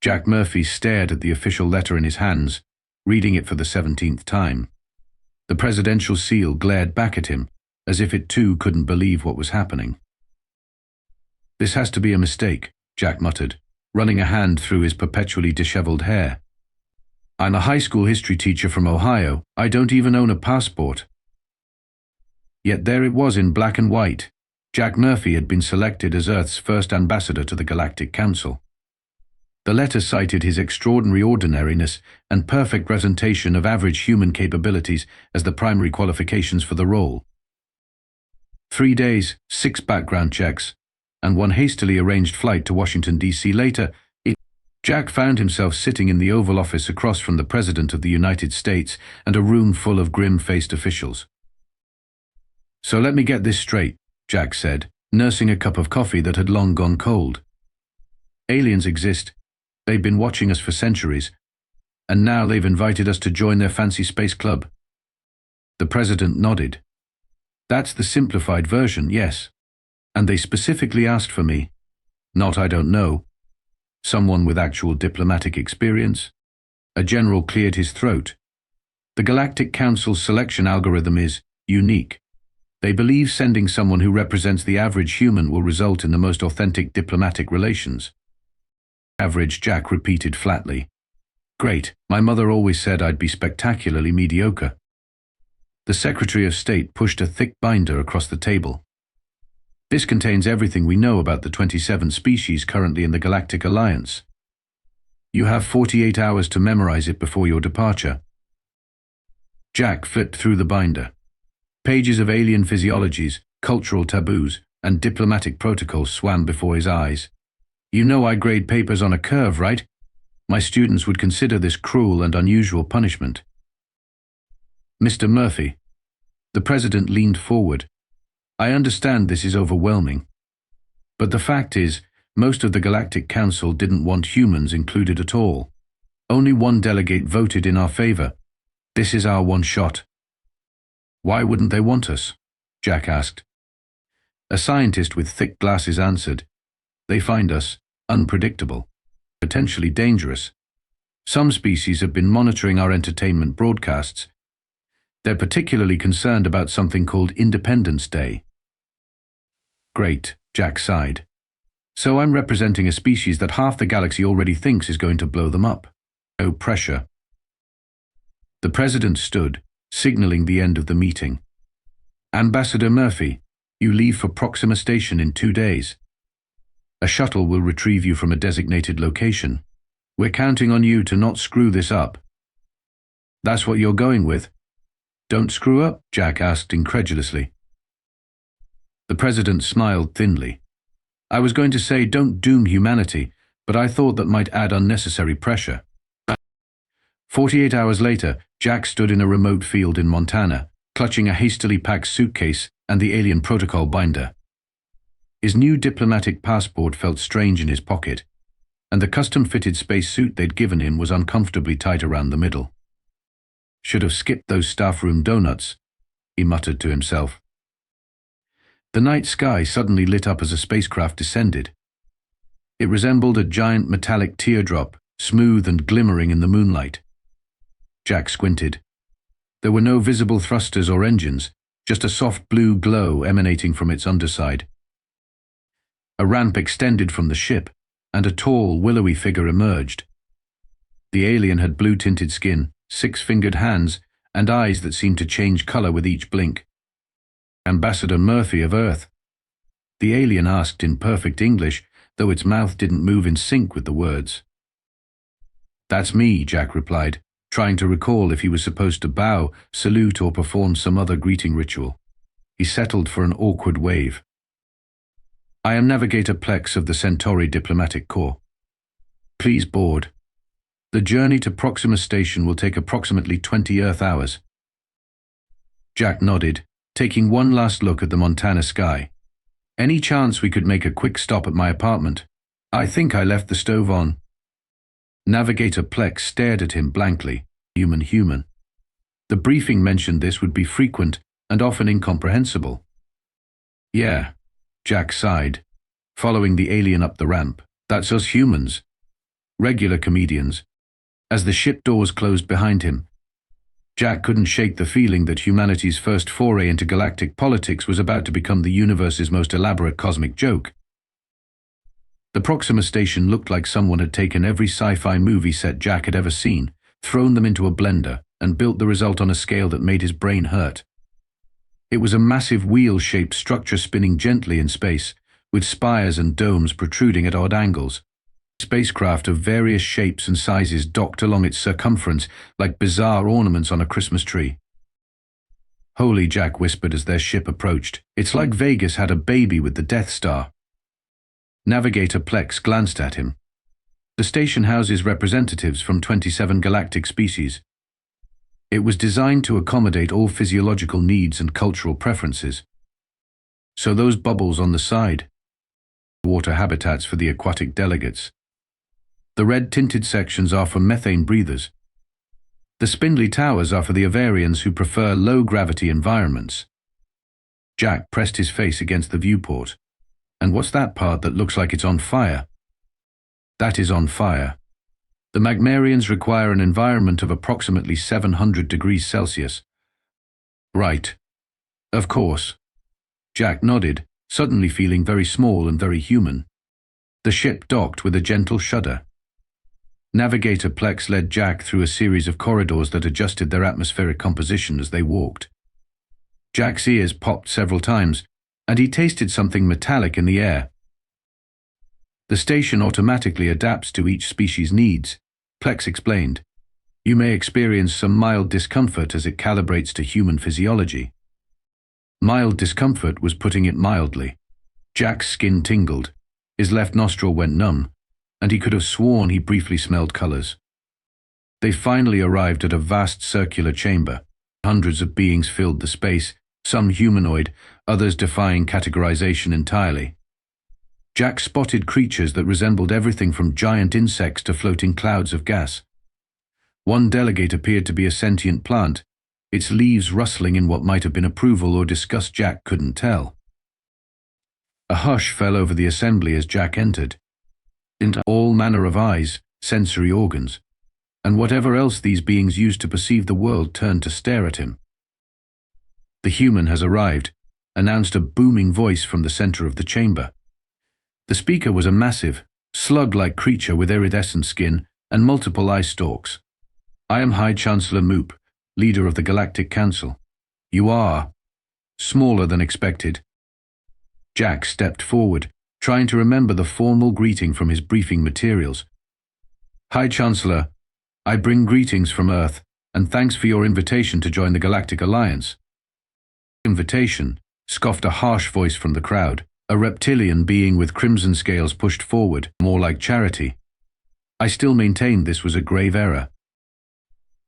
Jack Murphy stared at the official letter in his hands, reading it for the 17th time. The presidential seal glared back at him, as if it too couldn't believe what was happening. "This has to be a mistake," Jack muttered, running a hand through his perpetually disheveled hair. "I'm a high school history teacher from Ohio. I don't even own a passport." Yet there it was in black and white. Jack Murphy had been selected as Earth's first ambassador to the Galactic Council. The letter cited his extraordinary ordinariness and perfect presentation of average human capabilities as the primary qualifications for the role. 3 days, 6 background checks, and one hastily arranged flight to Washington, D.C. later, Jack found himself sitting in the Oval Office across from the President of the United States and a room full of grim-faced officials. "So let me get this straight," Jack said, nursing a cup of coffee that had long gone cold. "Aliens exist. They've been watching us for centuries, and now they've invited us to join their fancy space club." The President nodded. "That's the simplified version, yes. And they specifically asked for me. Not I don't know. Someone with actual diplomatic experience." A general cleared his throat. "The Galactic Council's selection algorithm is unique. They believe sending someone who represents the average human will result in the most authentic diplomatic relations." Average, Jack repeated flatly. "Great, my mother always said I'd be spectacularly mediocre." The Secretary of State pushed a thick binder across the table. "This contains everything we know about the 27 species currently in the Galactic Alliance. You have 48 hours to memorize it before your departure." Jack flipped through the binder. Pages of alien physiologies, cultural taboos, and diplomatic protocols swam before his eyes. "You know I grade papers on a curve, right? My students would consider this cruel and unusual punishment." "Mr. Murphy," the President leaned forward, "I understand this is overwhelming. But the fact is, most of the Galactic Council didn't want humans included at all. Only one delegate voted in our favor. This is our one shot." "Why wouldn't they want us?" Jack asked. A scientist with thick glasses answered, "They find us unpredictable, potentially dangerous. Some species have been monitoring our entertainment broadcasts. They're particularly concerned about something called Independence Day." "Great," Jack sighed. "So I'm representing a species that half the galaxy already thinks is going to blow them up. No pressure." The President stood, signaling the end of the meeting. "Ambassador Murphy, you leave for Proxima Station in 2 days. A shuttle will retrieve you from a designated location. We're counting on you to not screw this up." "That's what you're going with?" "Don't screw up?" Jack asked incredulously. The President smiled thinly. "I was going to say don't doom humanity, but I thought that might add unnecessary pressure." 48 hours later, Jack stood in a remote field in Montana, clutching a hastily packed suitcase and the alien protocol binder. His new diplomatic passport felt strange in his pocket, and the custom-fitted spacesuit they'd given him was uncomfortably tight around the middle. "Should have skipped those staff room donuts," he muttered to himself. The night sky suddenly lit up as a spacecraft descended. It resembled a giant metallic teardrop, smooth and glimmering in the moonlight. Jack squinted. There were no visible thrusters or engines, just a soft blue glow emanating from its underside. A ramp extended from the ship, and a tall, willowy figure emerged. The alien had blue-tinted skin, 6-fingered hands, and eyes that seemed to change color with each blink. "Ambassador Murphy of Earth?" the alien asked in perfect English, though its mouth didn't move in sync with the words. "That's me," Jack replied, trying to recall if he was supposed to bow, salute, or perform some other greeting ritual. He settled for an awkward wave. "I am Navigator Plex of the Centauri Diplomatic Corps. Please board. The journey to Proxima Station will take approximately 20 Earth hours." Jack nodded, taking one last look at the Montana sky. "Any chance we could make a quick stop at my apartment? I think I left the stove on." Navigator Plex stared at him blankly. Human. The briefing mentioned this would be frequent and often incomprehensible. "Yeah," Jack sighed, following the alien up the ramp. "That's us humans. regular comedians. As the ship doors closed behind him, Jack couldn't shake the feeling that humanity's first foray into galactic politics was about to become the universe's most elaborate cosmic joke. The Proxima station looked like someone had taken every sci-fi movie set Jack had ever seen, thrown them into a blender, and built the result on a scale that made his brain hurt. It was a massive wheel-shaped structure spinning gently in space, with spires and domes protruding at odd angles. Spacecraft of various shapes and sizes docked along its circumference like bizarre ornaments on a Christmas tree. "Holy," Jack whispered as their ship approached. "It's like Vegas had a baby with the Death Star." Navigator Plex glanced at him. The station houses representatives from 27 galactic species. It was designed to accommodate all physiological needs and cultural preferences. "So those bubbles on the side, water habitats for the aquatic delegates. The red-tinted sections are for methane breathers. The spindly towers are for the Avarians who prefer low-gravity environments." Jack pressed his face against the viewport. "And what's that part that looks like it's on fire?" "That is on fire. The Magmarians require an environment of approximately 700 degrees Celsius." "Right. Of course." Jack nodded, suddenly feeling very small and very human. The ship docked with a gentle shudder. Navigator Plex led Jack through a series of corridors that adjusted their atmospheric composition as they walked. Jack's ears popped several times, and he tasted something metallic in the air. "The station automatically adapts to each species' needs," Plex explained. "You may experience some mild discomfort as it calibrates to human physiology." Mild discomfort was putting it mildly. Jack's skin tingled, his left nostril went numb, and he could have sworn he briefly smelled colors. They finally arrived at a vast circular chamber. Hundreds of beings filled the space, some humanoid, others defying categorization entirely. Jack spotted creatures that resembled everything from giant insects to floating clouds of gas. One delegate appeared to be a sentient plant, its leaves rustling in what might have been approval or disgust Jack couldn't tell. A hush fell over the assembly as Jack entered. Into all manner of eyes, sensory organs, and whatever else these beings used to perceive the world turned to stare at him. "The human has arrived," announced a booming voice from the center of the chamber. The speaker was a massive, slug-like creature with iridescent skin and multiple eye stalks. "I am High Chancellor Moop, leader of the Galactic Council." "You are smaller than expected." Jack stepped forward, trying to remember the formal greeting from his briefing materials. "High Chancellor, I bring greetings from Earth, and thanks for your invitation to join the Galactic Alliance." "Invitation?" scoffed a harsh voice from the crowd, a reptilian being with crimson scales pushed forward, more like charity. I still maintained this was a grave error.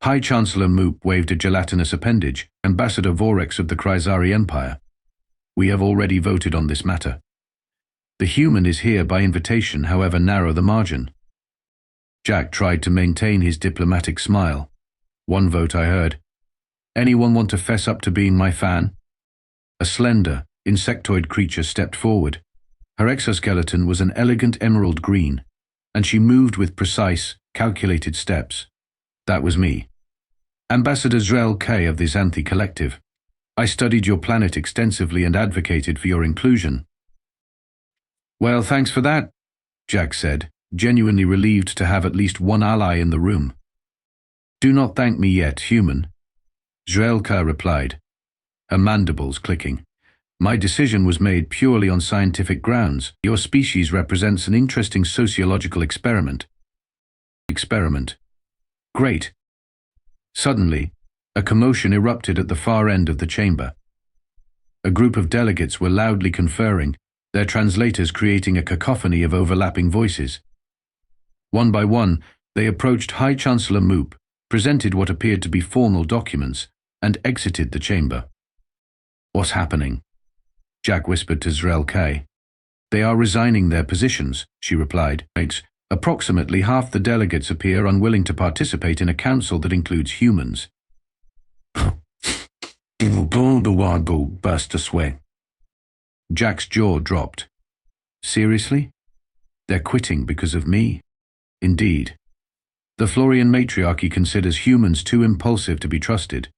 High Chancellor Moop waved a gelatinous appendage, Ambassador Vorex of the Kryzari Empire. "We have already voted on this matter. The human is here by invitation, however narrow the margin." Jack tried to maintain his diplomatic smile. "One vote, I heard. Anyone want to fess up to being my fan?" A slender, insectoid creature stepped forward. Her exoskeleton was an elegant emerald green, and she moved with precise, calculated steps. "That was me. Ambassador Zrel K of the Xanthi Collective. I studied your planet extensively and advocated for your inclusion." "Well, thanks for that," Jack said, genuinely relieved to have at least one ally in the room. "Do not thank me yet, human," Zrelka replied, her mandibles clicking. "My decision was made purely on scientific grounds. Your species represents an interesting sociological experiment." "Experiment? Great." Suddenly, a commotion erupted at the far end of the chamber. A group of delegates were loudly conferring, their translators creating a cacophony of overlapping voices. One by one, they approached High Chancellor Moop, presented what appeared to be formal documents, and exited the chamber. "What's happening?" Jack whispered to Zrel K. "They are resigning their positions," she replied. "Approximately half the delegates appear unwilling to participate in a council that includes humans." burst a sweat. Jack's jaw dropped. "Seriously? They're quitting because of me?" Indeed. The Florian matriarchy considers humans too impulsive to be trusted.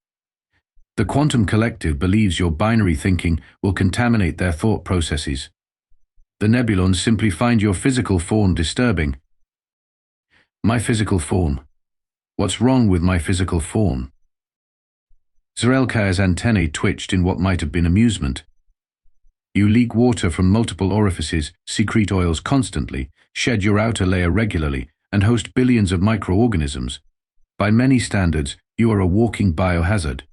The quantum collective believes your binary thinking will contaminate their thought processes. The Nebulons simply find your physical form disturbing. My physical form. What's wrong with my physical form? Zrelkar's antennae twitched in what might have been amusement. You leak water from multiple orifices, secrete oils constantly, shed your outer layer regularly, and host billions of microorganisms. By many standards, you are a walking biohazard.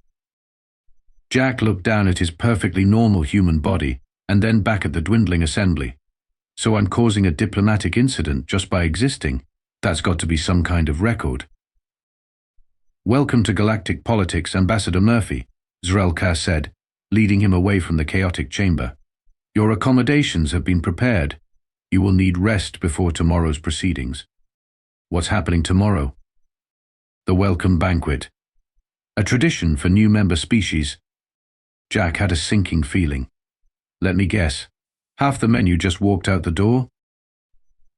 Jack looked down at his perfectly normal human body, and then back at the dwindling assembly. So I'm causing a diplomatic incident just by existing. That's got to be some kind of record. Welcome to galactic politics, Ambassador Murphy, Zrelkar said, leading him away from the chaotic chamber. Your accommodations have been prepared. You will need rest before tomorrow's proceedings. What's happening tomorrow? The welcome banquet. A tradition for new member species. Jack had a sinking feeling. Let me guess. Half the menu just walked out the door?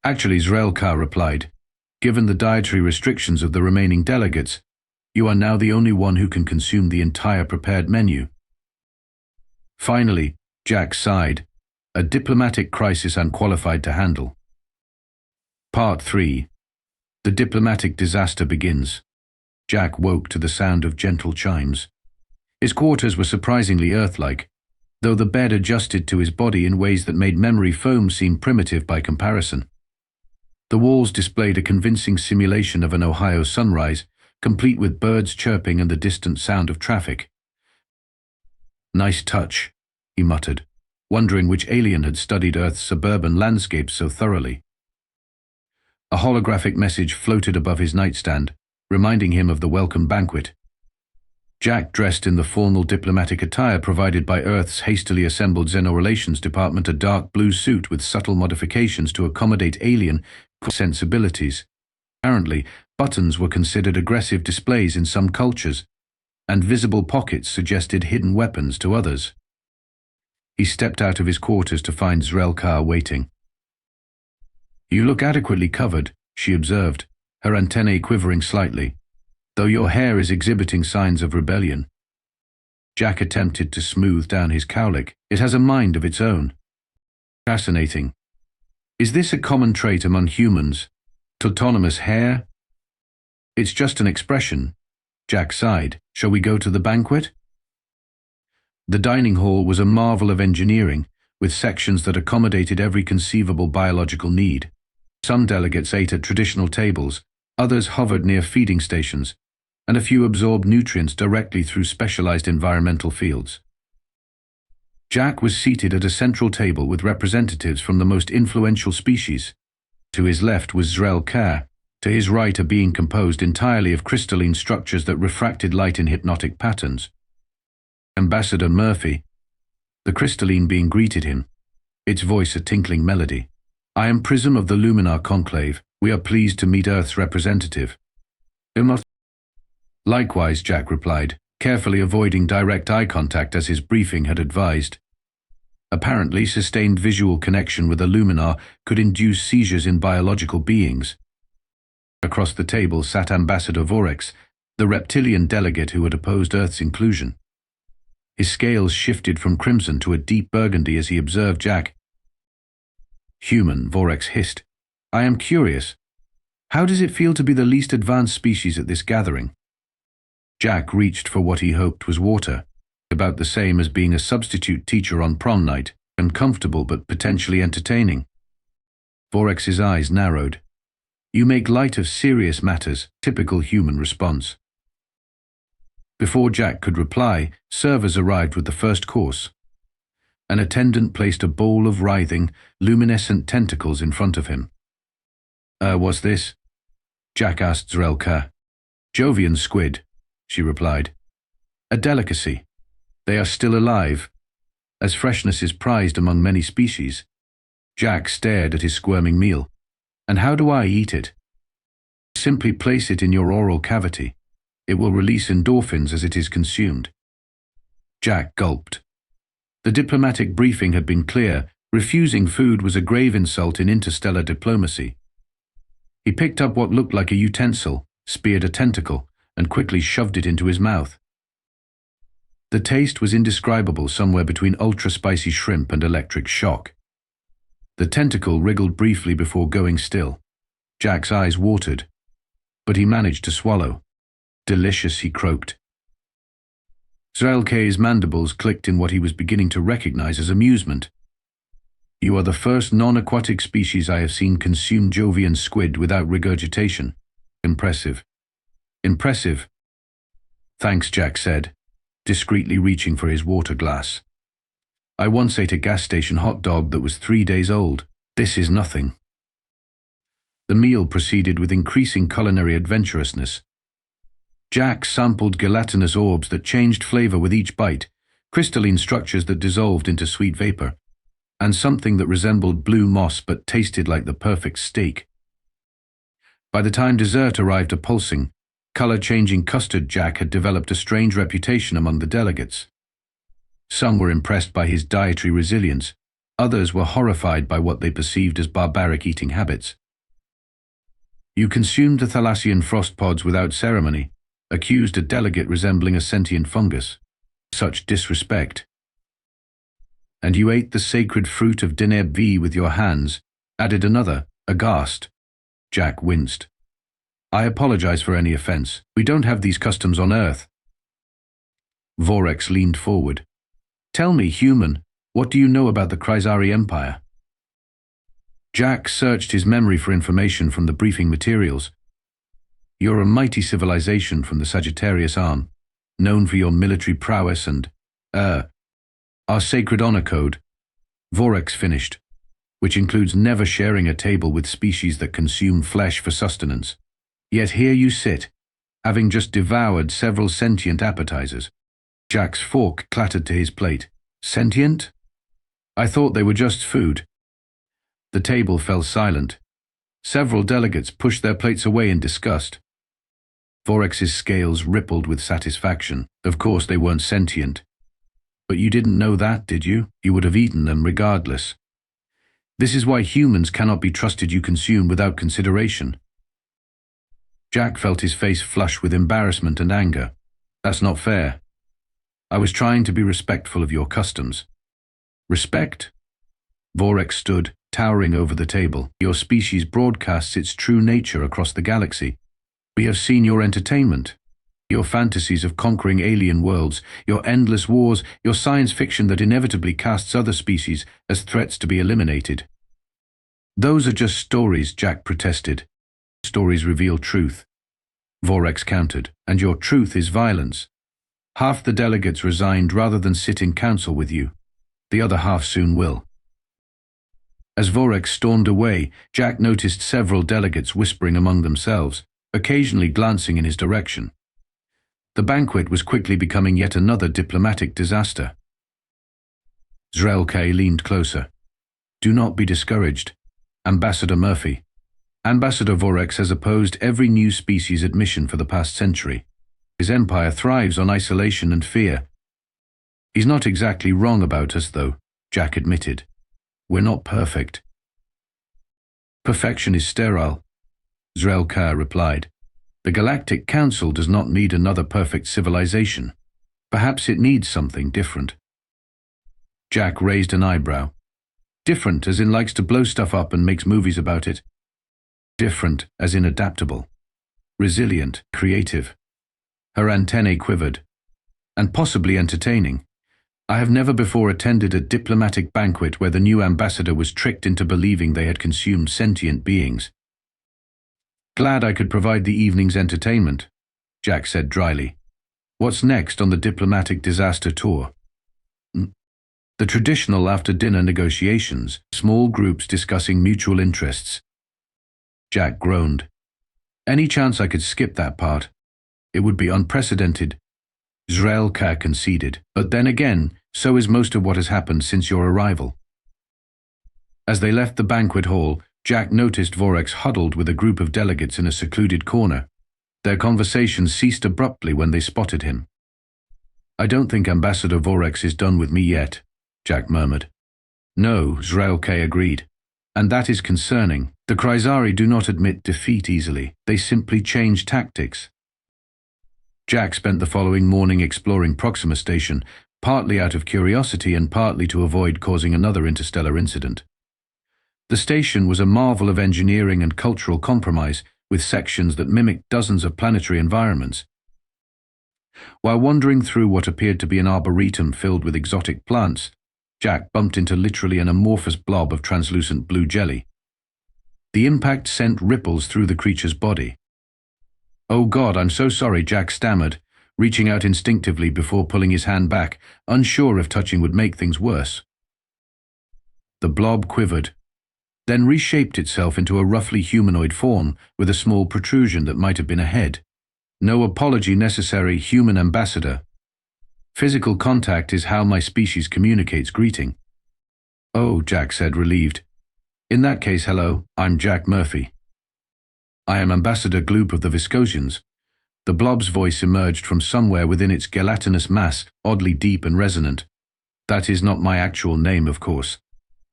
Actually, Zrelkar replied, given the dietary restrictions of the remaining delegates, you are now the only one who can consume the entire prepared menu. Finally, Jack sighed, a diplomatic crisis unqualified to handle. Part 3. The diplomatic disaster begins. Jack woke to the sound of gentle chimes. His quarters were surprisingly Earth-like, though the bed adjusted to his body in ways that made memory foam seem primitive by comparison. The walls displayed a convincing simulation of an Ohio sunrise, complete with birds chirping and the distant sound of traffic. Nice touch, he muttered, wondering which alien had studied Earth's suburban landscapes so thoroughly. A holographic message floated above his nightstand, reminding him of the welcome banquet. Jack, dressed in the formal diplomatic attire provided by Earth's hastily assembled Xenorelations Department, a dark blue suit with subtle modifications to accommodate alien sensibilities. Apparently, buttons were considered aggressive displays in some cultures, and visible pockets suggested hidden weapons to others. He stepped out of his quarters to find Zrelkar waiting. You look adequately covered, she observed, her antennae quivering slightly, though your hair is exhibiting signs of rebellion. Jack attempted to smooth down his cowlick. It has a mind of its own. Fascinating. Is this a common trait among humans? Autonomous hair? It's just an expression. Jack sighed. Shall we go to the banquet? The dining hall was a marvel of engineering, with sections that accommodated every conceivable biological need. Some delegates ate at traditional tables, others hovered near feeding stations, and a few absorbed nutrients directly through specialized environmental fields. Jack was seated at a central table with representatives from the most influential species. To his left was Zrelkar, to his right a being composed entirely of crystalline structures that refracted light in hypnotic patterns. Ambassador Murphy, the crystalline being, greeted him, its voice a tinkling melody. I am Prism of the Luminar Conclave. We are pleased to meet Earth's representative. Likewise, Jack replied, carefully avoiding direct eye contact as his briefing had advised. Apparently, sustained visual connection with a Luminar could induce seizures in biological beings. Across the table sat Ambassador Vorex, the reptilian delegate who had opposed Earth's inclusion. His scales shifted from crimson to a deep burgundy as he observed Jack. Human, Vorex hissed. I am curious. How does it feel to be the least advanced species at this gathering? Jack reached for what he hoped was water, about the same as being a substitute teacher on prom night, uncomfortable but potentially entertaining. Vorex's eyes narrowed. You make light of serious matters, typical human response. Before Jack could reply, servers arrived with the first course. An attendant placed a bowl of writhing, luminescent tentacles in front of him. What's this? Jack asked Zrelkar. Jovian squid, she replied. A delicacy. They are still alive, as freshness is prized among many species. Jack stared at his squirming meal. And how do I eat it? Simply place it in your oral cavity. It will release endorphins as it is consumed. Jack gulped. The diplomatic briefing had been clear. Refusing food was a grave insult in interstellar diplomacy. He picked up what looked like a utensil, speared a tentacle, and quickly shoved it into his mouth. The taste was indescribable, somewhere between ultra-spicy shrimp and electric shock. The tentacle wriggled briefly before going still. Jack's eyes watered, but he managed to swallow. Delicious, he croaked. Zrelke's mandibles clicked in what he was beginning to recognize as amusement. You are the first non-aquatic species I have seen consume Jovian squid without regurgitation. Impressive. Impressive. Thanks, Jack said, discreetly reaching for his water glass. I once ate a gas station hot dog that was 3 days old. This is nothing. The meal proceeded with increasing culinary adventurousness. Jack sampled gelatinous orbs that changed flavor with each bite, crystalline structures that dissolved into sweet vapor, and something that resembled blue moss but tasted like the perfect steak. By the time dessert arrived, a pulsing, color-changing custard, Jack had developed a strange reputation among the delegates. Some were impressed by his dietary resilience, others were horrified by what they perceived as barbaric eating habits. You consumed the Thalassian frost pods without ceremony, accused a delegate resembling a sentient fungus. Such disrespect. And you ate the sacred fruit of Deneb V with your hands, added another, aghast. Jack winced. I apologize for any offense. We don't have these customs on Earth. Vorex leaned forward. Tell me, human, what do you know about the Kryzari Empire? Jack searched his memory for information from the briefing materials. You're a mighty civilization from the Sagittarius arm, known for your military prowess and, our sacred honor code, Vorex finished, which includes never sharing a table with species that consume flesh for sustenance. Yet here you sit, having just devoured several sentient appetizers. Jack's fork clattered to his plate. Sentient? I thought they were just food. The table fell silent. Several delegates pushed their plates away in disgust. Vorex's scales rippled with satisfaction. Of course they weren't sentient. But you didn't know that, did you? You would have eaten them regardless. This is why humans cannot be trusted. You consume without consideration. Jack felt his face flush with embarrassment and anger. That's not fair. I was trying to be respectful of your customs. Respect? Vorex stood, towering over the table. Your species broadcasts its true nature across the galaxy. We have seen your entertainment, your fantasies of conquering alien worlds, your endless wars, your science fiction that inevitably casts other species as threats to be eliminated. Those are just stories, Jack protested. Stories reveal truth. Vorex countered, and your truth is violence. Half the delegates resigned rather than sit in council with you. The other half soon will. As Vorex stormed away, Jack noticed several delegates whispering among themselves, occasionally glancing in his direction. The banquet was quickly becoming yet another diplomatic disaster. Zrelke leaned closer. Do not be discouraged. Ambassador Murphy. Ambassador Vorex has opposed every new species admission for the past century. His empire thrives on isolation and fear. He's not exactly wrong about us, though, Jack admitted. We're not perfect. Perfection is sterile, Zrelke replied. The Galactic Council does not need another perfect civilization. Perhaps it needs something different. Jack raised an eyebrow. Different as in likes to blow stuff up and makes movies about it. Different as in adaptable. Resilient, creative. Her antennae quivered. And possibly entertaining. I have never before attended a diplomatic banquet where the new ambassador was tricked into believing they had consumed sentient beings. Glad I could provide the evening's entertainment, Jack said dryly. What's next on the diplomatic disaster tour? The traditional after-dinner negotiations, small groups discussing mutual interests. Jack groaned. Any chance I could skip that part? It would be unprecedented. Zrelke conceded. But then again, so is most of what has happened since your arrival. As they left the banquet hall, Jack noticed Vorex huddled with a group of delegates in a secluded corner. Their conversation ceased abruptly when they spotted him. I don't think Ambassador Vorex is done with me yet, Jack murmured. No, Zrelke agreed. And that is concerning. The Kryzari do not admit defeat easily. They simply change tactics. Jack spent the following morning exploring Proxima Station, partly out of curiosity and partly to avoid causing another interstellar incident. The station was a marvel of engineering and cultural compromise, with sections that mimicked dozens of planetary environments. While wandering through what appeared to be an arboretum filled with exotic plants, Jack bumped into literally an amorphous blob of translucent blue jelly. The impact sent ripples through the creature's body. "Oh God, I'm so sorry," Jack stammered, reaching out instinctively before pulling his hand back, unsure if touching would make things worse. The blob quivered, then reshaped itself into a roughly humanoid form with a small protrusion that might have been a head. "No apology necessary, human ambassador. Physical contact is how my species communicates greeting." "Oh," Jack said, relieved. "In that case, hello, I'm Jack Murphy. I am Ambassador Gloop of the Viscosians." The blob's voice emerged from somewhere within its gelatinous mass, oddly deep and resonant. "That is not my actual name, of course.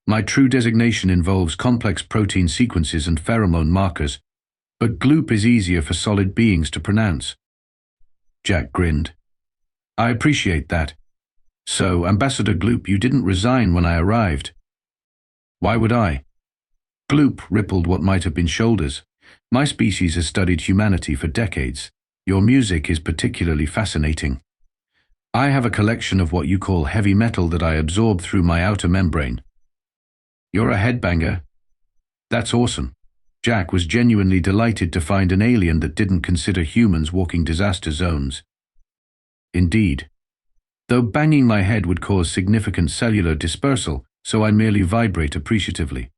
My true designation involves complex protein sequences and pheromone markers, but Gloop is easier for solid beings to pronounce." Jack grinned. "I appreciate that. So, Ambassador Gloop, you didn't resign when I arrived." "Why would I?" Gloop rippled what might have been shoulders. "My species has studied humanity for decades. Your music is particularly fascinating. I have a collection of what you call heavy metal that I absorb through my outer membrane." "You're a headbanger." "That's awesome." Jack was genuinely delighted to find an alien that didn't consider humans walking disaster zones. "Indeed. Though banging my head would cause significant cellular dispersal, so I merely vibrate appreciatively."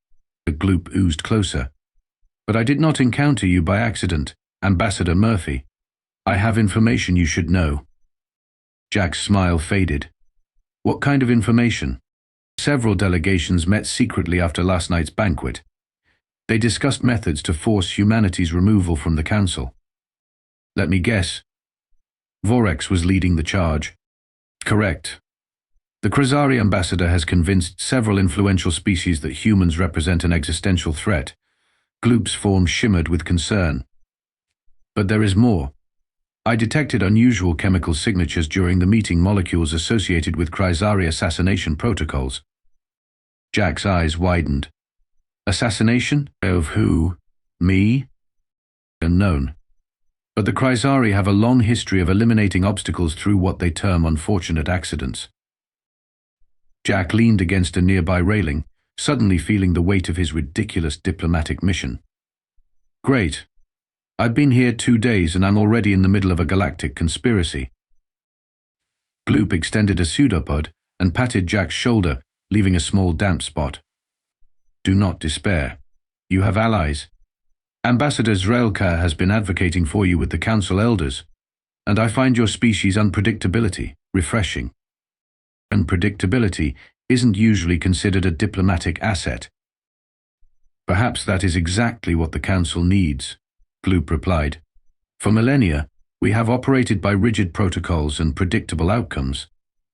The Gloop oozed closer. "But I did not encounter you by accident, Ambassador Murphy. I have information you should know." Jack's smile faded. "What kind of information?" "Several delegations met secretly after last night's banquet. They discussed methods to force humanity's removal from the Council." "Let me guess. Vorex was leading the charge." "Correct. The Kryzari ambassador has convinced several influential species that humans represent an existential threat." Gloop's form shimmered with concern. "But there is more. I detected unusual chemical signatures during the meeting, molecules associated with Kryzari assassination protocols." Jack's eyes widened. "Assassination? Of who? Me?" "Unknown. But the Kryzari have a long history of eliminating obstacles through what they term unfortunate accidents." Jack leaned against a nearby railing, suddenly feeling the weight of his ridiculous diplomatic mission. "Great. I've been here 2 days and I'm already in the middle of a galactic conspiracy." Gloop extended a pseudopod and patted Jack's shoulder, leaving a small damp spot. "Do not despair. You have allies. Ambassador Zrelka has been advocating for you with the Council Elders, and I find your species' unpredictability refreshing." "Unpredictability isn't usually considered a diplomatic asset." "Perhaps that is exactly what the Council needs," Gloop replied. "For millennia, we have operated by rigid protocols and predictable outcomes,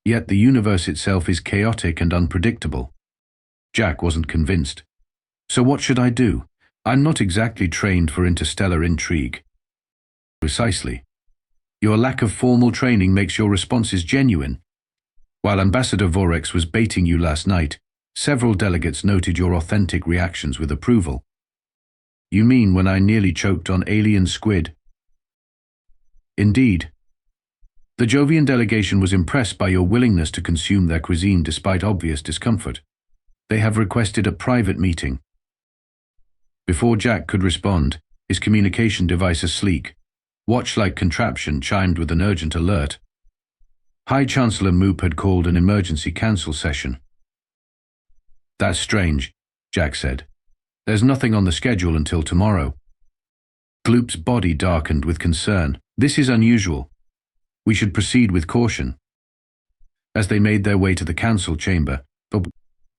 yet the universe itself is chaotic and unpredictable." Jack wasn't convinced. "So what should I do? I'm not exactly trained for interstellar intrigue." "Precisely. Your lack of formal training makes your responses genuine. While Ambassador Vorex was baiting you last night, several delegates noted your authentic reactions with approval." "You mean when I nearly choked on alien squid?" "Indeed. The Jovian delegation was impressed by your willingness to consume their cuisine despite obvious discomfort. They have requested a private meeting." Before Jack could respond, his communication device, a sleek, watch-like contraption, chimed with an urgent alert. High Chancellor Moop had called an emergency council session. "That's strange," Jack said. "There's nothing on the schedule until tomorrow." Gloop's body darkened with concern. "This is unusual. We should proceed with caution." As they made their way to the council chamber,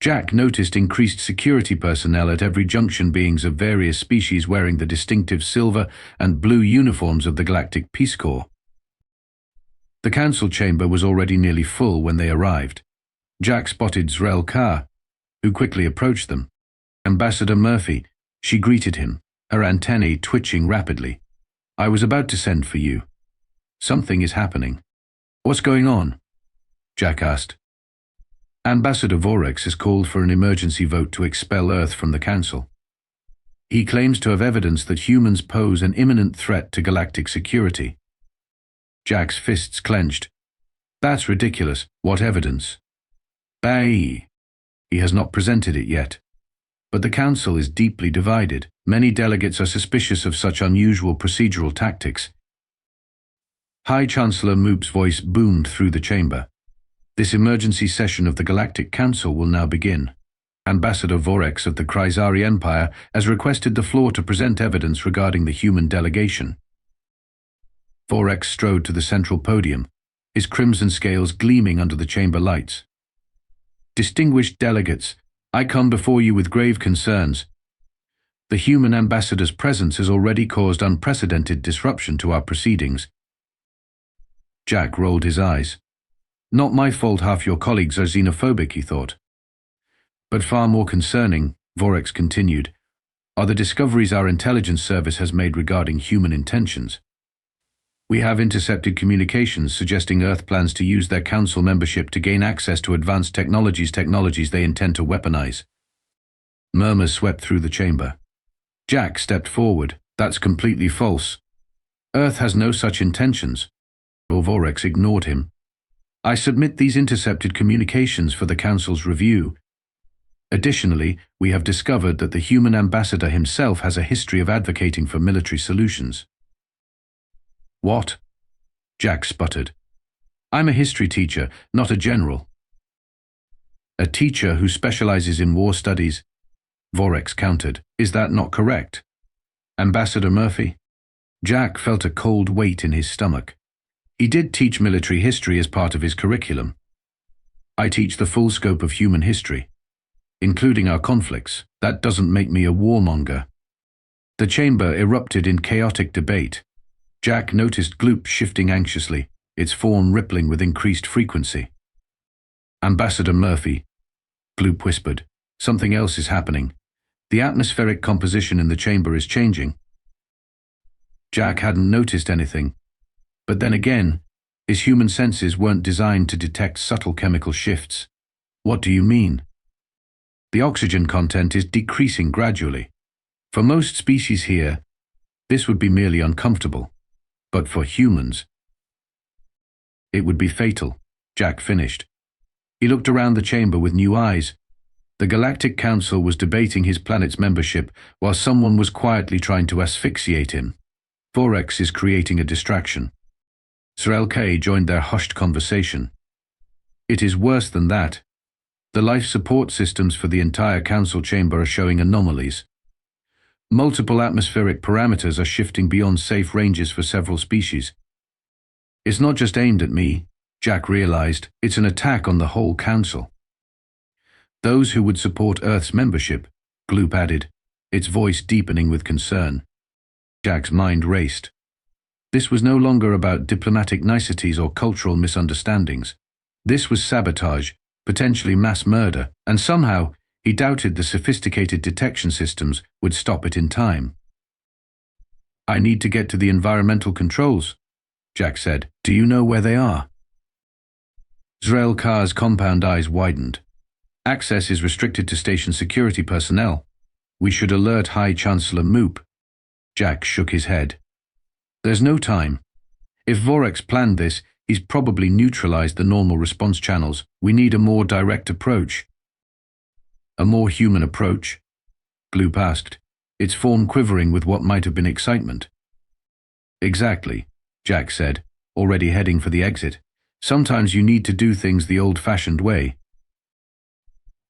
Jack noticed increased security personnel at every junction, beings of various species wearing the distinctive silver and blue uniforms of the Galactic Peace Corps. The council chamber was already nearly full when they arrived. Jack spotted Zrel Ka, who quickly approached them. Ambassador Murphy, she greeted him, her antennae twitching rapidly. I was about to send for you. Something is happening. What's going on? Jack asked. Ambassador Vorex has called for an emergency vote to expel Earth from the Council. He claims to have evidence that humans pose an imminent threat to galactic security. Jack's fists clenched. That's ridiculous. What evidence? He has not presented it yet. But the Council is deeply divided. Many delegates are suspicious of such unusual procedural tactics. High Chancellor Moop's voice boomed through the chamber. This emergency session of the Galactic Council will now begin. Ambassador Vorex of the Kryzari Empire has requested the floor to present evidence regarding the human delegation. Vorex strode to the central podium, his crimson scales gleaming under the chamber lights. Distinguished delegates, I come before you with grave concerns. The human ambassador's presence has already caused unprecedented disruption to our proceedings. Jack rolled his eyes. Not my fault half your colleagues are xenophobic, he thought. But far more concerning, Vorex continued, are the discoveries our intelligence service has made regarding human intentions. We have intercepted communications suggesting Earth plans to use their Council membership to gain access to advanced technologies they intend to weaponize. Murmurs swept through the chamber. Jack stepped forward. That's completely false. Earth has no such intentions. Vorex ignored him. I submit these intercepted communications for the Council's review. Additionally, we have discovered that the human ambassador himself has a history of advocating for military solutions. What? Jack sputtered. I'm a history teacher, not a general. A teacher who specializes in war studies, Vorex countered. Is that not correct? Ambassador Murphy? Jack felt a cold weight in his stomach. He did teach military history as part of his curriculum. I teach the full scope of human history, including our conflicts. That doesn't make me a warmonger. The chamber erupted in chaotic debate. Jack noticed Gloop shifting anxiously, its form rippling with increased frequency. Ambassador Murphy, Gloop whispered, something else is happening. The atmospheric composition in the chamber is changing. Jack hadn't noticed anything. But then again, his human senses weren't designed to detect subtle chemical shifts. What do you mean? The oxygen content is decreasing gradually. For most species here, this would be merely uncomfortable. But for humans, it would be fatal, Jack finished. He looked around the chamber with new eyes. The Galactic Council was debating his planet's membership while someone was quietly trying to asphyxiate him. Vorex is creating a distraction. Zrel joined their hushed conversation. It is worse than that. The life support systems for the entire Council chamber are showing anomalies. Multiple atmospheric parameters are shifting beyond safe ranges for several species. It's not just aimed at me, Jack realized. It's an attack on the whole Council. Those who would support Earth's membership, Gloop added, its voice deepening with concern. Jack's mind raced. This was no longer about diplomatic niceties or cultural misunderstandings. This was sabotage, potentially mass murder, and somehow he doubted the sophisticated detection systems would stop it in time. I need to get to the environmental controls, Jack said. Do you know where they are? Zrel Kar's compound eyes widened. Access is restricted to station security personnel. We should alert High Chancellor Moop. Jack shook his head. There's no time. If Vorex planned this, he's probably neutralized the normal response channels. We need a more direct approach. A more human approach? Gloop asked, its form quivering with what might have been excitement. Exactly, Jack said, already heading for the exit. Sometimes you need to do things the old-fashioned way.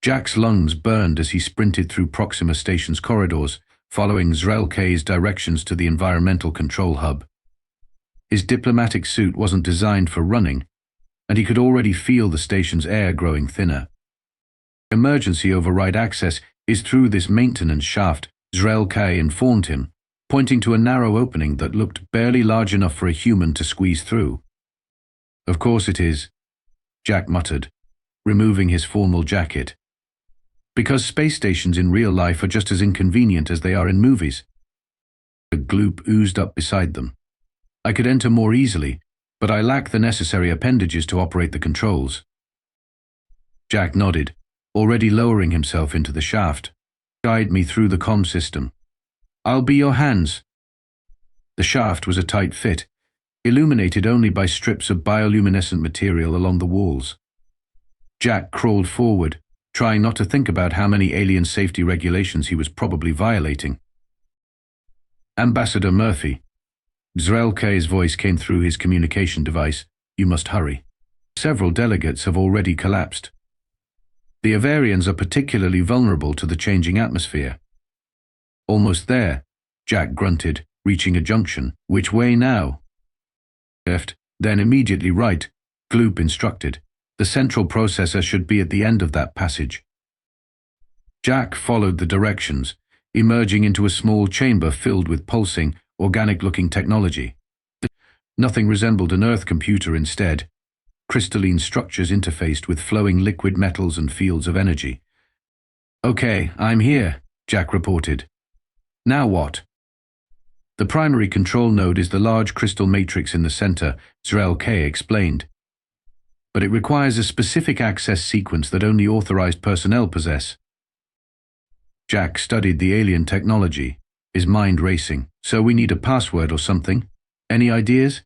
Jack's lungs burned as he sprinted through Proxima Station's corridors, following Zrel directions to the environmental control hub. His diplomatic suit wasn't designed for running, and he could already feel the station's air growing thinner. Emergency override access is through this maintenance shaft, Zrel informed him, pointing to a narrow opening that looked barely large enough for a human to squeeze through. Of course it is, Jack muttered, removing his formal jacket. Because space stations in real life are just as inconvenient as they are in movies. A gloop oozed up beside them. I could enter more easily, but I lack the necessary appendages to operate the controls. Jack nodded, already lowering himself into the shaft. Guide me through the comm system. I'll be your hands. The shaft was a tight fit, illuminated only by strips of bioluminescent material along the walls. Jack crawled forward, trying not to think about how many alien safety regulations he was probably violating. Ambassador Murphy. Zrelke's voice came through his communication device. You must hurry. Several delegates have already collapsed. The Avarians are particularly vulnerable to the changing atmosphere. Almost there, Jack grunted, reaching a junction. Which way now? Left, then immediately right, Gloop instructed. The central processor should be at the end of that passage. Jack followed the directions, emerging into a small chamber filled with pulsing, organic-looking technology. Nothing resembled an Earth computer instead. Crystalline structures interfaced with flowing liquid metals and fields of energy. Okay, I'm here, Jack reported. Now what? The primary control node is the large crystal matrix in the center, Zrelke explained. But it requires a specific access sequence that only authorized personnel possess. Jack studied the alien technology, his mind racing. So we need a password or something? Any ideas?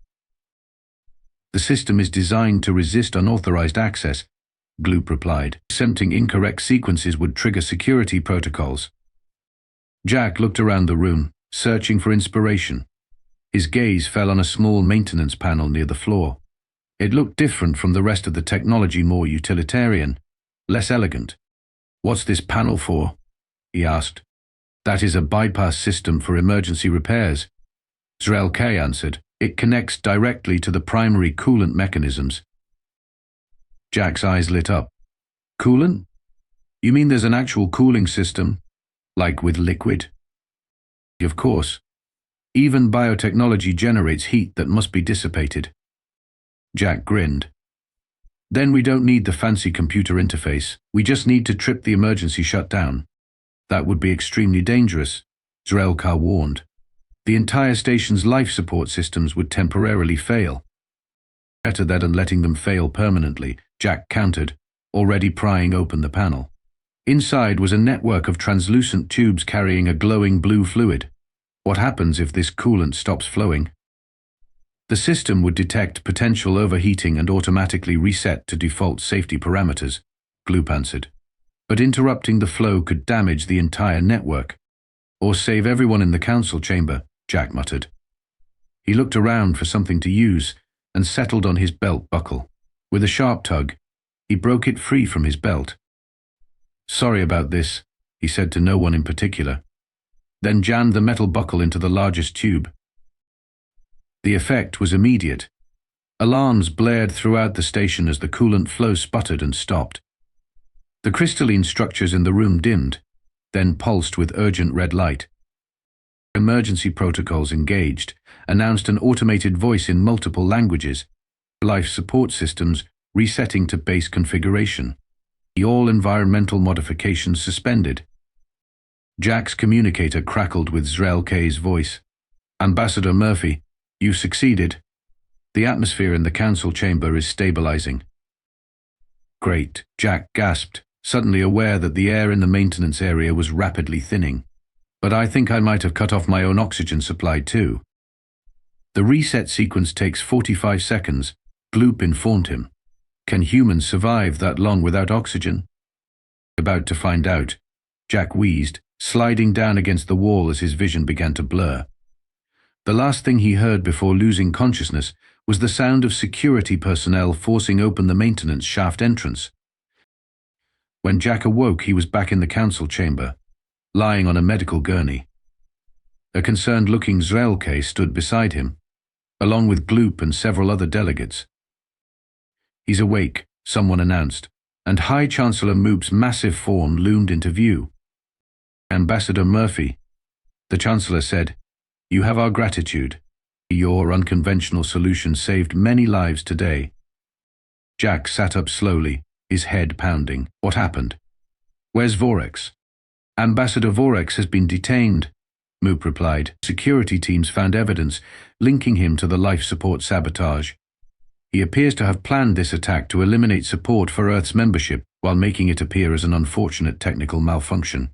The system is designed to resist unauthorized access, Gloop replied. Attempting incorrect sequences would trigger security protocols. Jack looked around the room, searching for inspiration. His gaze fell on a small maintenance panel near the floor. It looked different from the rest of the technology, more utilitarian, less elegant. What's this panel for? He asked. That is a bypass system for emergency repairs. Zrelke answered. It connects directly to the primary coolant mechanisms. Jack's eyes lit up. Coolant? You mean there's an actual cooling system? Like with liquid? Of course. Even biotechnology generates heat that must be dissipated. Jack grinned. Then we don't need the fancy computer interface. We just need to trip the emergency shutdown. That would be extremely dangerous, Zrelke warned. The entire station's life support systems would temporarily fail. Better that than letting them fail permanently, Jack countered, already prying open the panel. Inside was a network of translucent tubes carrying a glowing blue fluid. What happens if this coolant stops flowing? The system would detect potential overheating and automatically reset to default safety parameters, Gloop answered. But interrupting the flow could damage the entire network. Or save everyone in the council chamber, Jack muttered. He looked around for something to use and settled on his belt buckle. With a sharp tug, he broke it free from his belt. Sorry about this, he said to no one in particular. Then jammed the metal buckle into the largest tube. The effect was immediate. Alarms blared throughout the station as the coolant flow sputtered and stopped. The crystalline structures in the room dimmed, then pulsed with urgent red light. Emergency protocols engaged, announced an automated voice in multiple languages. Life support systems resetting to base configuration. All environmental modifications suspended. Jack's communicator crackled with Zrelke's voice. Ambassador Murphy, you've succeeded. The atmosphere in the council chamber is stabilizing. Great, Jack gasped, suddenly aware that the air in the maintenance area was rapidly thinning. But I think I might have cut off my own oxygen supply too. The reset sequence takes 45 seconds, Gloop informed him. Can humans survive that long without oxygen? About to find out, Jack wheezed, sliding down against the wall as his vision began to blur. The last thing he heard before losing consciousness was the sound of security personnel forcing open the maintenance shaft entrance. When Jack awoke, he was back in the council chamber, lying on a medical gurney. A concerned-looking Zrelke stood beside him, along with Gloop and several other delegates. He's awake, someone announced, and High Chancellor Moop's massive form loomed into view. Ambassador Murphy, the Chancellor said, you have our gratitude. Your unconventional solution saved many lives today. Jack sat up slowly, his head pounding. What happened? Where's Vorex? Ambassador Vorex has been detained, Moop replied. Security teams found evidence linking him to the life support sabotage. He appears to have planned this attack to eliminate support for Earth's membership while making it appear as an unfortunate technical malfunction.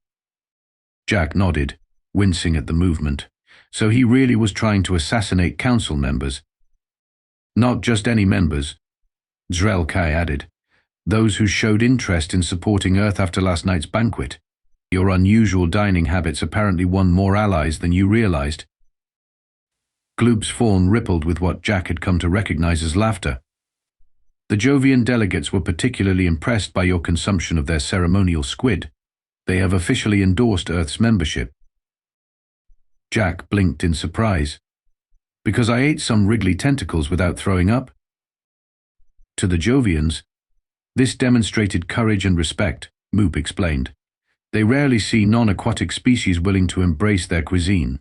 Jack nodded, wincing at the movement. So he really was trying to assassinate council members. Not just any members, Zrel Kai added. Those who showed interest in supporting Earth after last night's banquet. Your unusual dining habits apparently won more allies than you realized. Gloop's fawn rippled with what Jack had come to recognize as laughter. The Jovian delegates were particularly impressed by your consumption of their ceremonial squid. They have officially endorsed Earth's membership. Jack blinked in surprise. Because I ate some wriggly tentacles without throwing up? To the Jovians, this demonstrated courage and respect, Moop explained. They rarely see non-aquatic species willing to embrace their cuisine.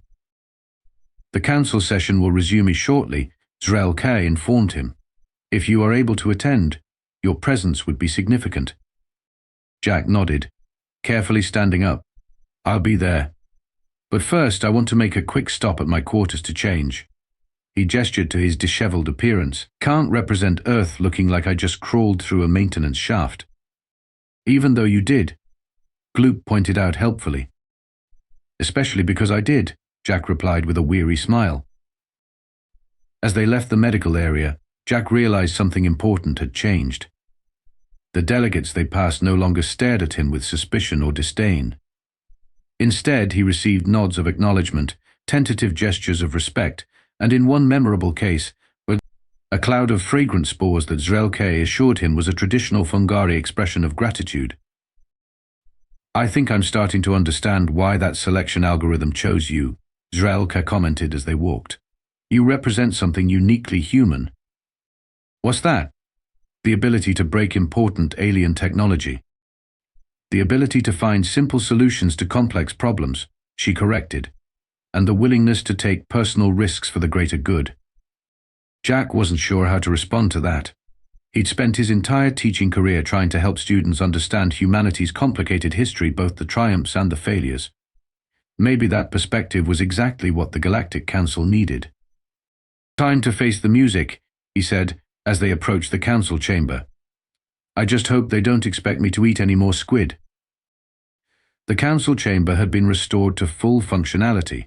The council session will resume shortly, Zrel Kai informed him. If you are able to attend, your presence would be significant. Jack nodded, carefully standing up. I'll be there. But first I want to make a quick stop at my quarters to change. He gestured to his disheveled appearance. Can't represent Earth looking like I just crawled through a maintenance shaft. Even though you did, Gloop pointed out helpfully. Especially because I did, Jack replied with a weary smile. As they left the medical area, Jack realized something important had changed. The delegates they passed no longer stared at him with suspicion or disdain. Instead, he received nods of acknowledgement, tentative gestures of respect, and in one memorable case, a cloud of fragrant spores that Zrel Kai assured him was a traditional Fungari expression of gratitude. I think I'm starting to understand why that selection algorithm chose you, Zrel Kai commented as they walked. You represent something uniquely human. What's that? The ability to break important alien technology. The ability to find simple solutions to complex problems, she corrected, and the willingness to take personal risks for the greater good. Jack wasn't sure how to respond to that. He'd spent his entire teaching career trying to help students understand humanity's complicated history, both the triumphs and the failures. Maybe that perspective was exactly what the Galactic Council needed. Time to face the music, he said, as they approached the council chamber. I just hope they don't expect me to eat any more squid. The council chamber had been restored to full functionality.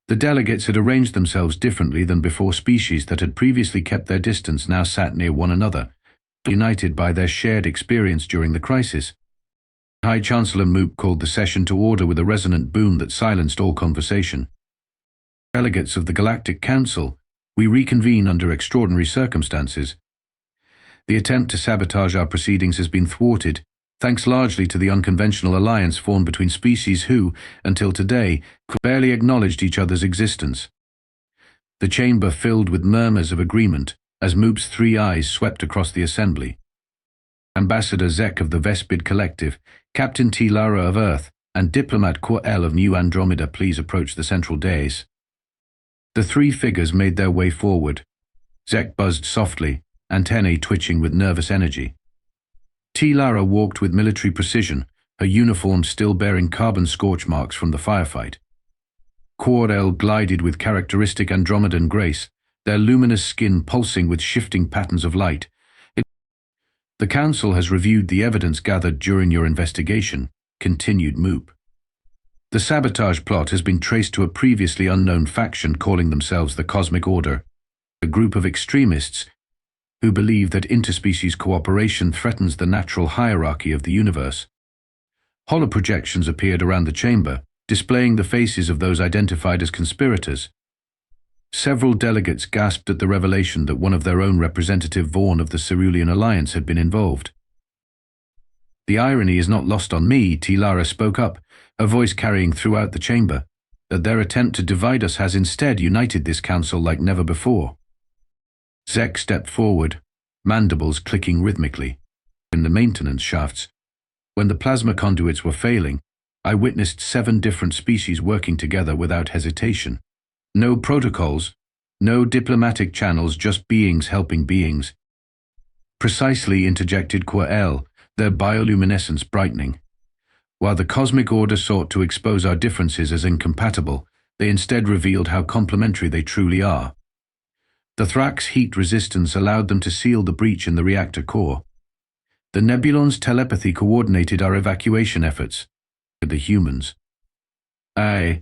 The delegates had arranged themselves differently than before. Species that had previously kept their distance now sat near one another, united by their shared experience during the crisis. High Chancellor Moop called the session to order with a resonant boom that silenced all conversation. Delegates of the Galactic Council, we reconvene under extraordinary circumstances. The attempt to sabotage our proceedings has been thwarted, thanks largely to the unconventional alliance formed between species who, until today, barely acknowledged each other's existence. The chamber filled with murmurs of agreement as Moop's three eyes swept across the assembly. Ambassador Zek of the Vespid Collective, Captain T. Lara of Earth, and Diplomat Quor-El of New Andromeda, please approach the central dais. The three figures made their way forward. Zek buzzed softly, antennae twitching with nervous energy. T. Lara walked with military precision, her uniform still bearing carbon scorch marks from the firefight. Quor-El glided with characteristic Andromedan grace, their luminous skin pulsing with shifting patterns of light. The Council has reviewed the evidence gathered during your investigation, continued Moop. The sabotage plot has been traced to a previously unknown faction calling themselves the Cosmic Order, a group of extremists who believe that interspecies cooperation threatens the natural hierarchy of the universe. Holoprojections appeared around the chamber, displaying the faces of those identified as conspirators. Several delegates gasped at the revelation that one of their own representative Vaughn of the Cerulean Alliance had been involved. The irony is not lost on me, T. Lara spoke up, her voice carrying throughout the chamber, that their attempt to divide us has instead united this council like never before. Zek stepped forward, mandibles clicking rhythmically. In the maintenance shafts, when the plasma conduits were failing, I witnessed 7 different species working together without hesitation. No protocols, no diplomatic channels, just beings helping beings. Precisely, interjected Quor-El, their bioluminescence brightening. While the cosmic order sought to expose our differences as incompatible, they instead revealed how complementary they truly are. The Thrax' heat resistance allowed them to seal the breach in the reactor core. The Nebulon's telepathy coordinated our evacuation efforts. The humans. The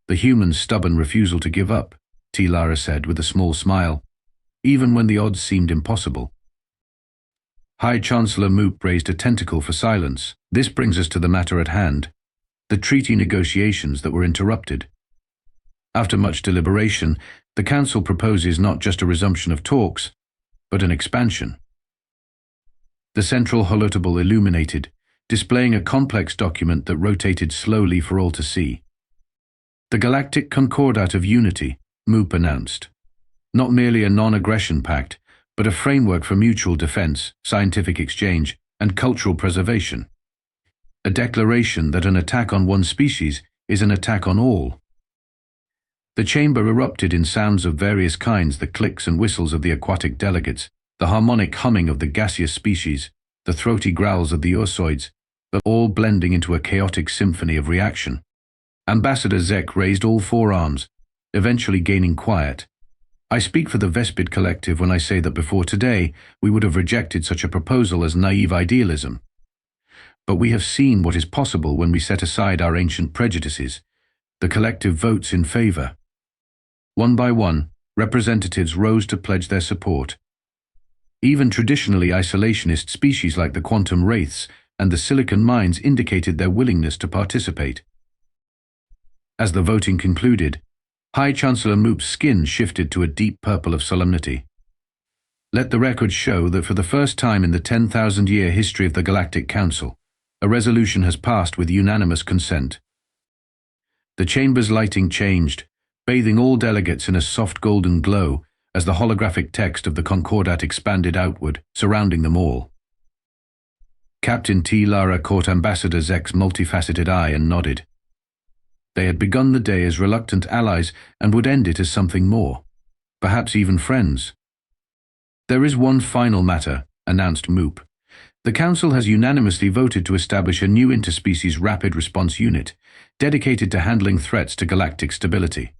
humans' stubborn refusal to give up, T. Lara said with a small smile, even when the odds seemed impossible. High Chancellor Moop raised a tentacle for silence. This brings us to the matter at hand, the treaty negotiations that were interrupted. After much deliberation, the Council proposes not just a resumption of talks, but an expansion. The central holotable illuminated, displaying a complex document that rotated slowly for all to see. The Galactic Concordat of Unity, Moop announced. Not merely a non-aggression pact, but a framework for mutual defense, scientific exchange, and cultural preservation. A declaration that an attack on one species is an attack on all. The chamber erupted in sounds of various kinds, the clicks and whistles of the aquatic delegates, the harmonic humming of the gaseous species, the throaty growls of the ursoids, but all blending into a chaotic symphony of reaction. Ambassador Zek raised all four arms, eventually gaining quiet. I speak for the Vespid Collective when I say that before today, we would have rejected such a proposal as naive idealism. But we have seen what is possible when we set aside our ancient prejudices. The collective votes in favor. One by one, representatives rose to pledge their support. Even traditionally isolationist species like the quantum wraiths and the silicon mines indicated their willingness to participate. As the voting concluded, High Chancellor Moop's skin shifted to a deep purple of solemnity. Let the record show that for the first time in the 10,000-year history of the Galactic Council, a resolution has passed with unanimous consent. The chamber's lighting changed, bathing all delegates in a soft golden glow as the holographic text of the Concordat expanded outward, surrounding them all. Captain T. Lara caught Ambassador Zek's multifaceted eye and nodded. They had begun the day as reluctant allies and would end it as something more, perhaps even friends. There is one final matter, announced Moop. The Council has unanimously voted to establish a new interspecies rapid response unit, dedicated to handling threats to galactic stability.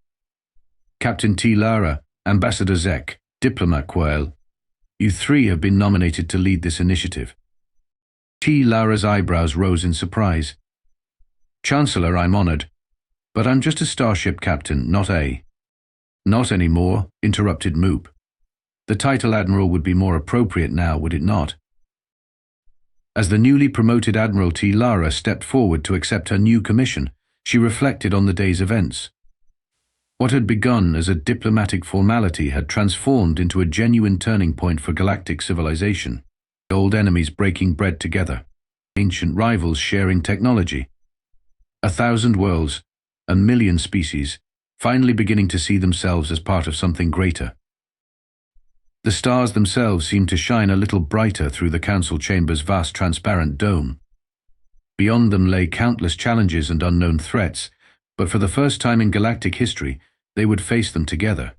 Captain T. Lara, Ambassador Zek, Diplomat Quayle, you three have been nominated to lead this initiative. T. Lara's eyebrows rose in surprise. Chancellor, I'm honored. But I'm just a starship captain, not a... Not anymore, interrupted Moop. The title Admiral would be more appropriate now, would it not? As the newly promoted Admiral T. Lara stepped forward to accept her new commission, she reflected on the day's events. What had begun as a diplomatic formality had transformed into a genuine turning point for galactic civilization. Old enemies breaking bread together, ancient rivals sharing technology. 1,000 worlds, 1,000,000 species, finally beginning to see themselves as part of something greater. The stars themselves seemed to shine a little brighter through the council chamber's vast transparent dome. Beyond them lay countless challenges and unknown threats, but for the first time in galactic history, they would face them together.